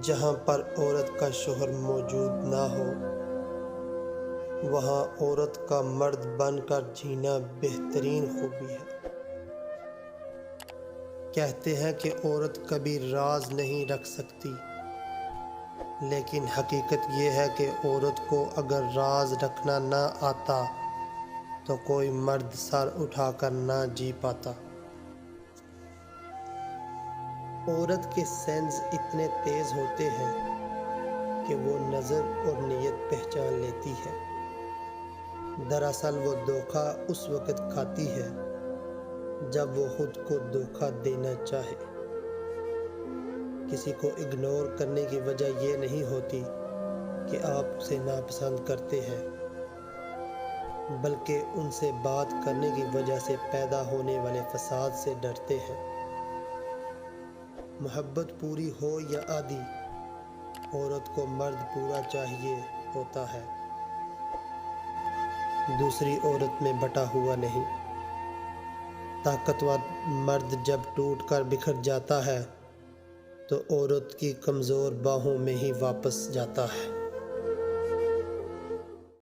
جہاں پر عورت کا شوہر موجود نہ ہو وہاں عورت کا مرد بن کر جینا بہترین خوبی ہے۔ کہتے ہیں کہ عورت کبھی راز نہیں رکھ سکتی، لیکن حقیقت یہ ہے کہ عورت کو اگر راز رکھنا نہ آتا تو کوئی مرد سر اٹھا کر نہ جی پاتا۔ عورت کے سینس اتنے تیز ہوتے ہیں کہ وہ نظر اور نیت پہچان لیتی ہے۔ دراصل وہ دھوکہ اس وقت کھاتی ہے جب وہ خود کو دھوکہ دینا چاہے۔ کسی کو اگنور کرنے کی وجہ یہ نہیں ہوتی کہ آپ اسے ناپسند کرتے ہیں، بلکہ ان سے بات کرنے کی وجہ سے پیدا ہونے والے فساد سے ڈرتے ہیں۔ محبت پوری ہو یا آدھی، عورت کو مرد پورا چاہیے ہوتا ہے، دوسری عورت میں بٹا ہوا نہیں۔ طاقتور مرد جب ٹوٹ کر بکھر جاتا ہے تو عورت کی کمزور باہوں میں ہی واپس جاتا ہے۔